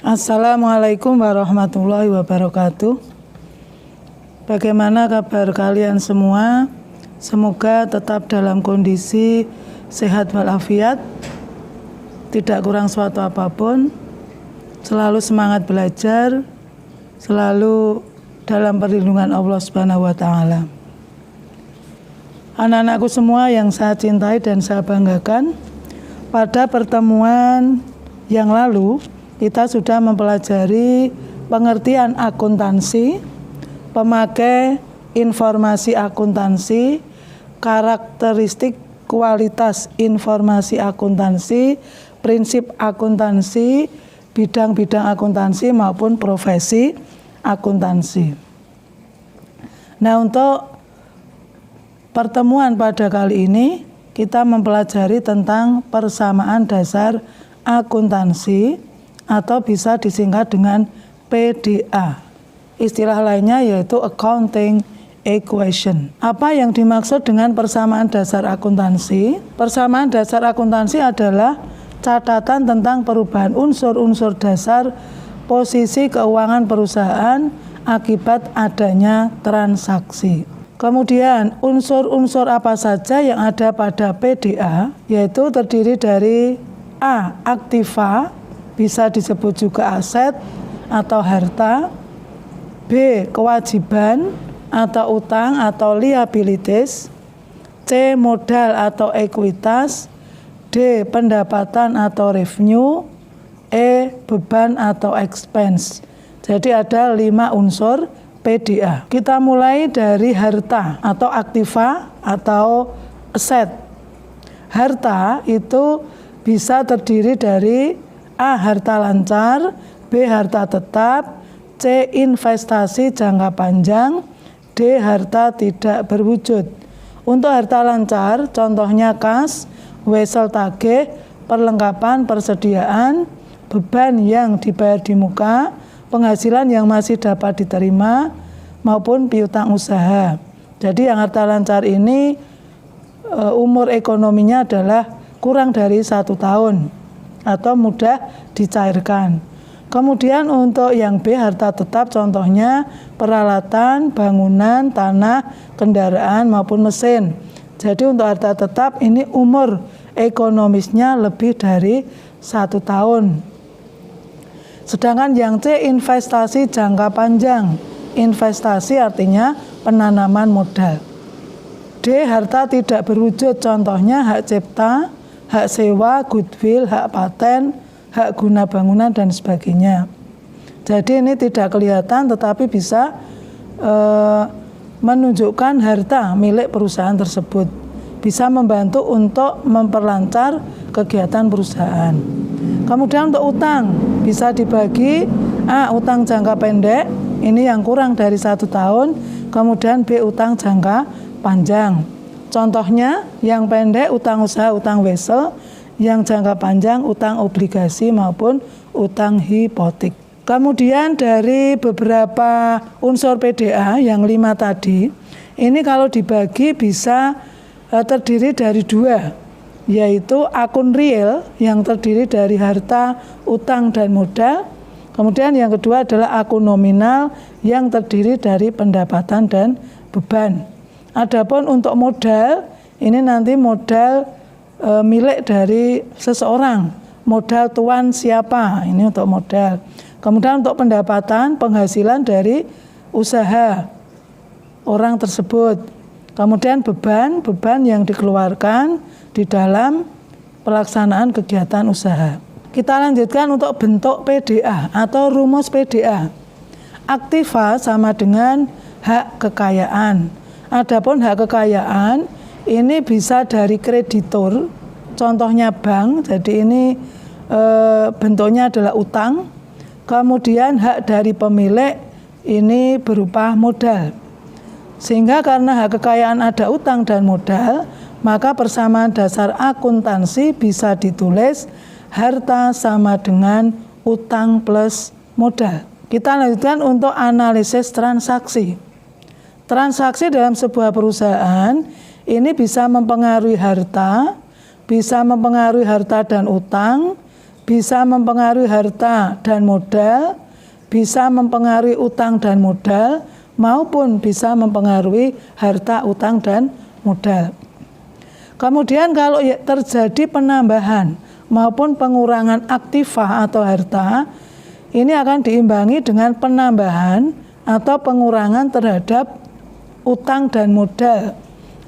Assalamualaikum warahmatullahi wabarakatuh. Bagaimana kabar kalian semua? Semoga tetap dalam kondisi sehat walafiat, tidak kurang suatu apapun, selalu semangat belajar, selalu dalam perlindungan Allah Subhanahu wa Ta'ala. Anak-anakku semua yang saya cintai dan saya banggakan, pada pertemuan yang lalu kita sudah mempelajari pengertian akuntansi, pemakai informasi akuntansi, karakteristik kualitas informasi akuntansi, prinsip akuntansi, bidang-bidang akuntansi maupun profesi akuntansi. Nah, untuk pertemuan pada kali ini kita mempelajari tentang persamaan dasar akuntansi atau bisa disingkat dengan PDA. Istilah lainnya yaitu accounting equation. Apa yang dimaksud dengan persamaan dasar akuntansi? Persamaan dasar akuntansi adalah catatan tentang perubahan unsur-unsur dasar posisi keuangan perusahaan akibat adanya transaksi. Kemudian unsur-unsur apa saja yang ada pada PDA, yaitu terdiri dari A. Aktiva, bisa disebut juga aset atau harta. B. Kewajiban atau utang atau liabilities. C. Modal atau ekuitas. D. Pendapatan atau revenue. E. Beban atau expense. Jadi ada 5 unsur PDA. Kita mulai dari harta atau aktiva atau aset. Harta itu bisa terdiri dari A. Harta lancar, B. Harta tetap, C. Investasi jangka panjang, D. Harta tidak berwujud. Untuk harta lancar, contohnya kas, wesel tagih, perlengkapan persediaan, beban yang dibayar di muka, penghasilan yang masih dapat diterima, maupun piutang usaha. Jadi yang harta lancar ini umur ekonominya adalah kurang dari 1 tahun atau mudah dicairkan. Kemudian untuk yang B, harta tetap, contohnya peralatan, bangunan, tanah, kendaraan maupun mesin. Jadi untuk harta tetap ini umur ekonomisnya lebih dari 1 tahun. Sedangkan yang C, investasi jangka panjang. Investasi artinya penanaman modal. D, harta tidak berwujud, contohnya hak cipta, hak sewa, goodwill, hak paten, hak guna bangunan dan sebagainya. Jadi ini tidak kelihatan tetapi bisa menunjukkan harta milik perusahaan tersebut. Bisa membantu untuk memperlancar kegiatan perusahaan. Kemudian untuk utang bisa dibagi A. Utang jangka pendek, ini yang kurang dari 1 tahun. Kemudian B. Utang jangka panjang. Contohnya yang pendek utang usaha, utang wesel. Yang jangka panjang utang obligasi maupun utang hipotek. Kemudian dari beberapa unsur PDA yang 5 tadi, ini kalau dibagi bisa terdiri dari 2, yaitu akun real yang terdiri dari harta, utang, dan modal. Kemudian yang kedua adalah akun nominal yang terdiri dari pendapatan dan beban. Adapun untuk modal, ini nanti modal milik dari seseorang, modal tuan siapa, ini untuk modal. Kemudian untuk pendapatan, penghasilan dari usaha orang tersebut. Kemudian beban yang dikeluarkan di dalam pelaksanaan kegiatan usaha. Kita lanjutkan untuk bentuk PDA atau rumus PDA. Aktiva sama dengan hak kekayaan. Adapun hak kekayaan ini bisa dari kreditur, contohnya bank, jadi ini bentuknya adalah utang. Kemudian hak dari pemilik ini berupa modal. Sehingga karena hak kekayaan ada utang dan modal, maka persamaan dasar akuntansi bisa ditulis harta sama dengan utang plus modal. Kita lanjutkan untuk analisis transaksi. Transaksi dalam sebuah perusahaan ini bisa mempengaruhi harta dan utang, bisa mempengaruhi harta dan modal, bisa mempengaruhi utang dan modal, maupun bisa mempengaruhi harta, utang, dan modal. Kemudian kalau terjadi penambahan maupun pengurangan aktiva atau harta, ini akan diimbangi dengan penambahan atau pengurangan terhadap utang dan modal,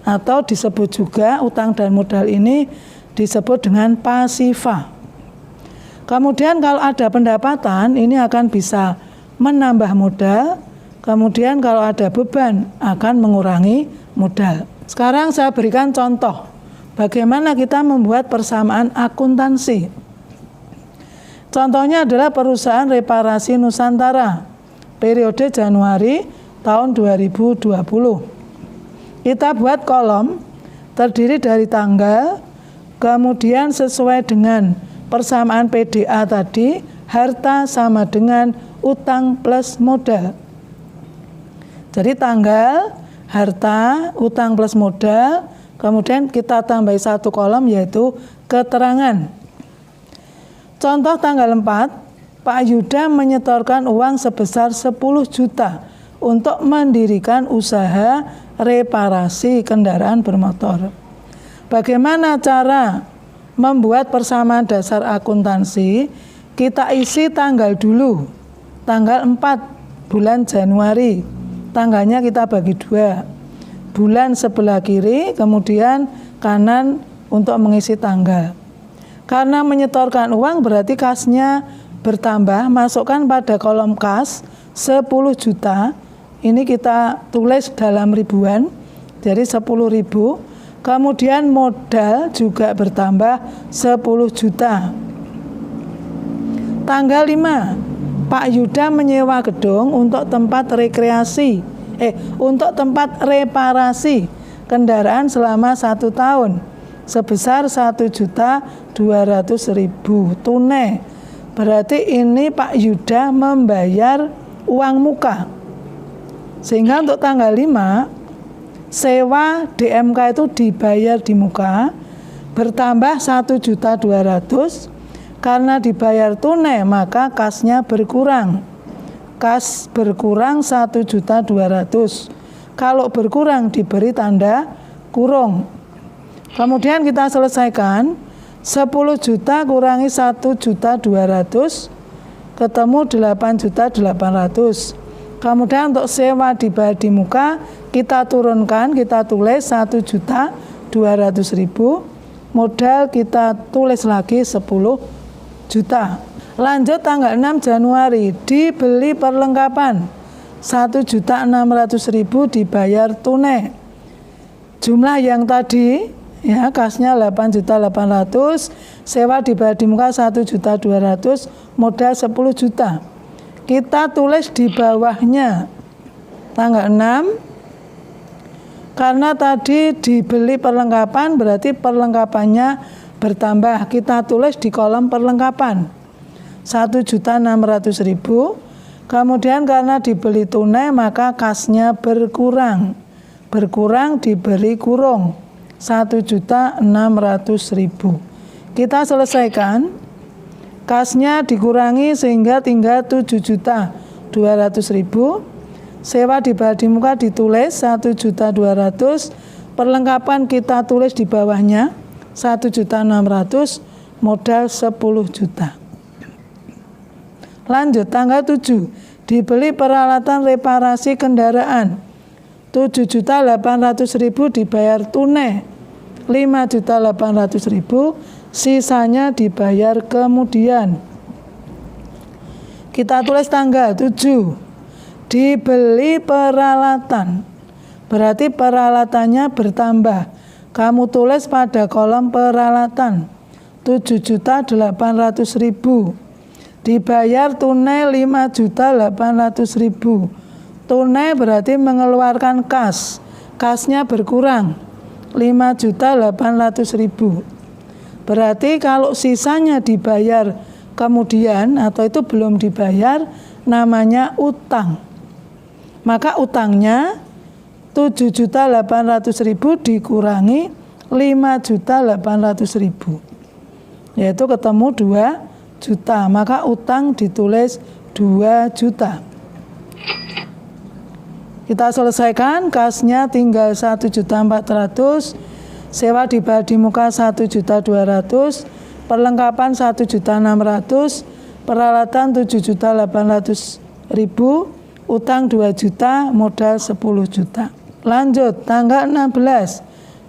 atau disebut juga utang dan modal ini disebut dengan pasiva. Kemudian kalau ada pendapatan, ini akan bisa menambah modal. Kemudian kalau ada beban, akan mengurangi modal. Sekarang saya berikan contoh bagaimana kita membuat persamaan akuntansi. Contohnya adalah perusahaan reparasi Nusantara, periode Januari tahun 2020. Kita buat kolom terdiri dari tanggal, kemudian sesuai dengan persamaan PDA tadi, harta sama dengan utang plus modal. Jadi tanggal, harta, utang plus modal, kemudian kita tambah satu kolom yaitu keterangan. Contoh tanggal 4, Pak Yuda menyetorkan uang sebesar 10 juta untuk mendirikan usaha reparasi kendaraan bermotor. Bagaimana cara membuat persamaan dasar akuntansi? Kita isi tanggal dulu, tanggal 4 bulan Januari, tanggalnya kita bagi 2, bulan sebelah kiri, kemudian kanan untuk mengisi tanggal. Karena menyetorkan uang berarti kasnya bertambah, masukkan pada kolom kas 10 juta, ini kita tulis dalam ribuan, jadi 10.000. Kemudian modal juga bertambah 10 juta. Tanggal 5, Pak Yuda menyewa gedung untuk tempat tempat reparasi kendaraan selama 1 tahun sebesar 1.200.000 tunai. Berarti ini Pak Yuda membayar uang muka. Sehingga untuk tanggal 5, sewa DMK itu dibayar di muka bertambah 1.200.000. Karena dibayar tunai maka kasnya berkurang. Kas berkurang 1.200.000. Kalau berkurang diberi tanda kurung. Kemudian kita selesaikan 10 juta kurangi 1.200.000 ketemu 8.800.000. Kemudian untuk sewa dibayar di muka kita turunkan, kita tulis 1.200.000, modal kita tulis lagi 10 juta. Lanjut tanggal 6 Januari dibeli perlengkapan 1.600.000 dibayar tunai. Jumlah yang tadi ya kasnya 8.800.000, sewa dibayar di muka 1.200.000, modal 10 juta. Kita tulis di bawahnya tanggal 6, karena tadi dibeli perlengkapan berarti perlengkapannya bertambah. Kita tulis di kolom perlengkapan 1.600.000. Kemudian karena dibeli tunai maka kasnya berkurang. Berkurang diberi kurung 1.600.000. Kita selesaikan. Kasnya dikurangi sehingga tinggal 7.200.000. Sewa dibayar di muka ditulis 1.200.000. Perlengkapan kita tulis di bawahnya 1.600.000, modal 10 juta. Lanjut tanggal 7 dibeli peralatan reparasi kendaraan 7.800.000 dibayar tunai 5.800.000, sisanya dibayar kemudian. Kita tulis tanggal 7 dibeli peralatan, berarti peralatannya bertambah. Kamu tulis pada kolom peralatan 7.800.000, dibayar tunai 5.800.000. Tunai berarti mengeluarkan kas, kasnya berkurang 5.800.000. Berarti kalau sisanya dibayar kemudian atau itu belum dibayar namanya utang. Maka utangnya 7.800.000 dikurangi 5.800.000, yaitu ketemu juta, maka utang ditulis 2 juta. Kita selesaikan, kasnya tinggal 1.400.000, sewa dibagi muka 1.200.000, perlengkapan 1.600.000, peralatan 7.800.000, utang 2 juta, modal 10 juta. Lanjut, tanggal 16,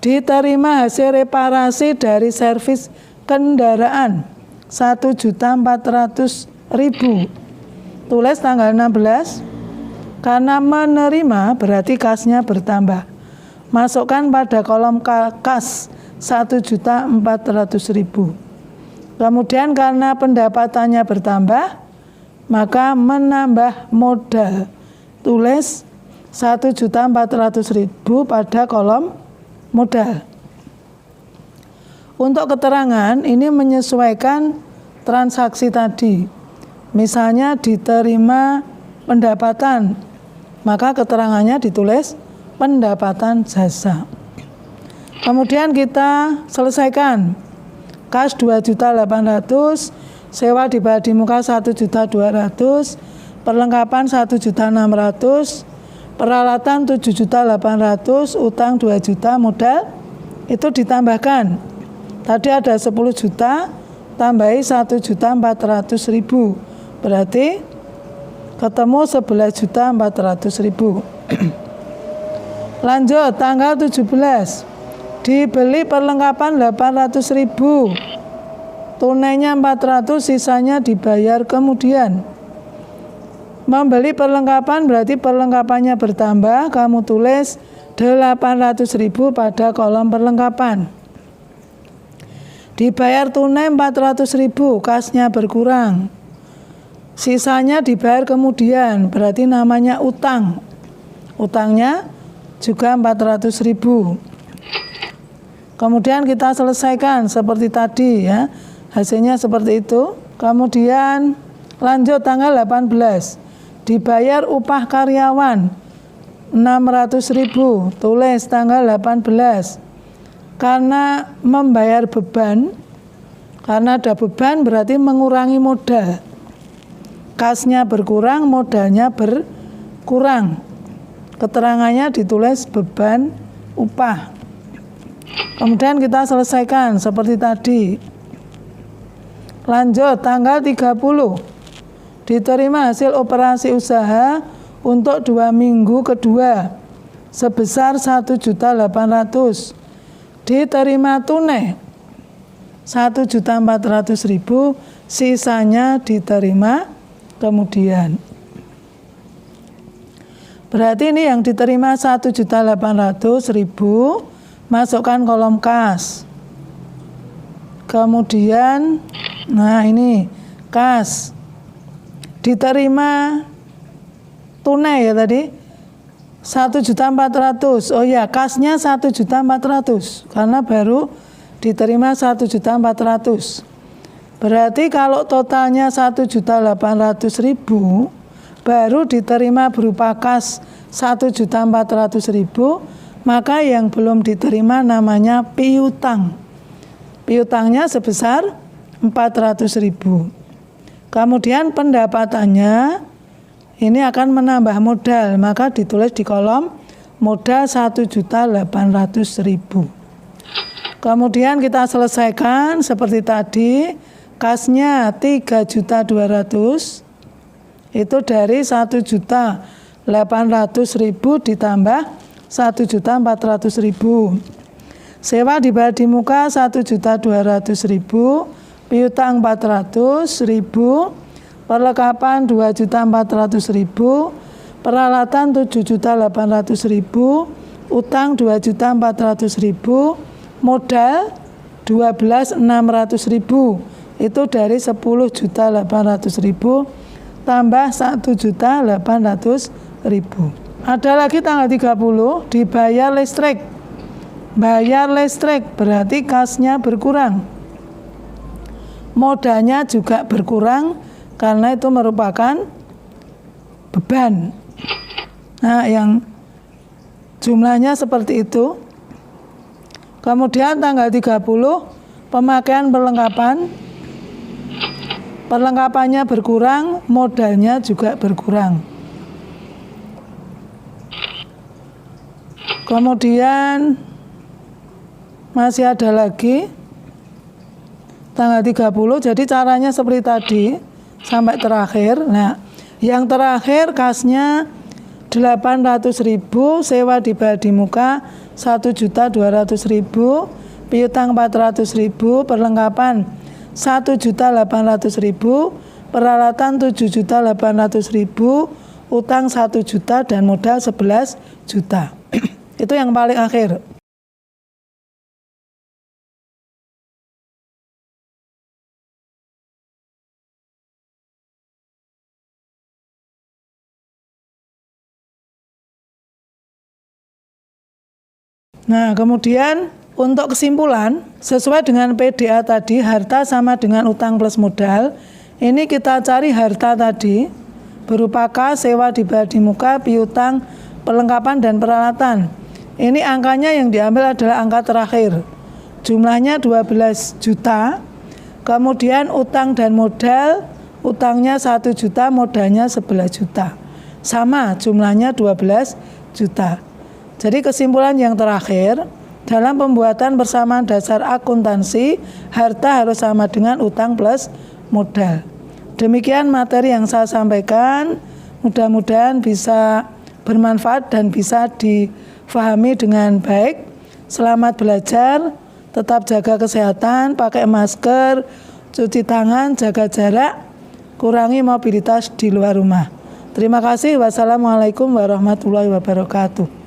diterima hasil reparasi dari servis kendaraan 1.400.000. Tulis tanggal 16. Karena menerima berarti kasnya bertambah. Masukkan pada kolom kas 1.400.000. Kemudian karena pendapatannya bertambah, maka menambah modal. Tulis 1.400.000 pada kolom modal. Untuk keterangan ini menyesuaikan transaksi tadi. Misalnya diterima pendapatan, maka keterangannya ditulis pendapatan jasa. Kemudian kita selesaikan. Kas 2.800.000, sewa dibagi muka 1.200.000, perlengkapan 1.600.000, peralatan 7.800.000, utang 2 juta, modal itu ditambahkan. Tadi ada 10 juta, tambahi 1.400.000. Berarti ketemu 11.400.000. Lanjut, tanggal 17, dibeli perlengkapan 800.000, tunainya 400, sisanya dibayar kemudian. Membeli perlengkapan berarti perlengkapannya bertambah, kamu tulis 800.000 pada kolom perlengkapan. Dibayar tunai 400.000, kasnya berkurang. Sisanya dibayar kemudian, berarti namanya utang. Utangnya juga 400.000. Kemudian kita selesaikan seperti tadi ya. Hasilnya seperti itu. Kemudian lanjut tanggal 18. Dibayar upah karyawan 600.000. Tulis tanggal 18. Karena membayar beban, karena ada beban berarti mengurangi modal. Kasnya berkurang, modalnya berkurang. Keterangannya ditulis beban upah. Kemudian kita selesaikan seperti tadi. Lanjut tanggal 30. Diterima hasil operasi usaha untuk 2 minggu kedua sebesar 1.800.000. Diterima tunai 1.400.000, sisanya diterima kemudian. Berarti ini yang diterima 1.800.000, masukkan kolom kas. Kemudian, nah ini kas. Diterima tunai ya tadi 1.400.000. Oh ya, kasnya 1.400.000 karena baru diterima 1.400.000. Berarti kalau totalnya 1.800.000 baru diterima berupa kas 1.400.000, maka yang belum diterima namanya piutang. Piutangnya sebesar 400.000. Kemudian pendapatannya ini akan menambah modal, maka ditulis di kolom modal 1.800.000. Kemudian kita selesaikan seperti tadi, kasnya 3.200.000, itu dari 1.800.000 ditambah 1.400.000. Sewa dibagi muka 1.200.000, piutang 400.000, perlengkapan 2.400.000, peralatan 7.800.000, utang 2.400.000, modal 12.600.000. Itu dari 10.800.000 tambah 1.800.000. Ada lagi tanggal 30, dibayar listrik. Bayar listrik berarti kasnya berkurang. Modalnya juga berkurang karena itu merupakan beban. Nah, yang jumlahnya seperti itu. Kemudian tanggal 30, pemakaian perlengkapan perlengkapannya berkurang, modalnya juga berkurang. Kemudian masih ada lagi tanggal 30, jadi caranya seperti tadi sampai terakhir. Nah, yang terakhir kasnya 800.000, sewa dibayar di muka 1.200.000, piutang 400.000, perlengkapan 1.800.000, peralatan 7.800.000, utang 1 juta dan modal 11 juta. Itu yang paling akhir. Nah, kemudian untuk kesimpulan, sesuai dengan PDA tadi, harta sama dengan utang plus modal. Ini kita cari harta tadi, berupa kas, sewa dibayar di muka, piutang, perlengkapan, dan peralatan. Ini angkanya yang diambil adalah angka terakhir. Jumlahnya 12 juta, kemudian utang dan modal, utangnya 1 juta, modalnya 11 juta. Sama, jumlahnya 12 juta. Jadi kesimpulan yang terakhir, dalam pembuatan persamaan dasar akuntansi, harta harus sama dengan utang plus modal. Demikian materi yang saya sampaikan, mudah-mudahan bisa bermanfaat dan bisa difahami dengan baik. Selamat belajar, tetap jaga kesehatan, pakai masker, cuci tangan, jaga jarak, kurangi mobilitas di luar rumah. Terima kasih. Wassalamualaikum warahmatullahi wabarakatuh.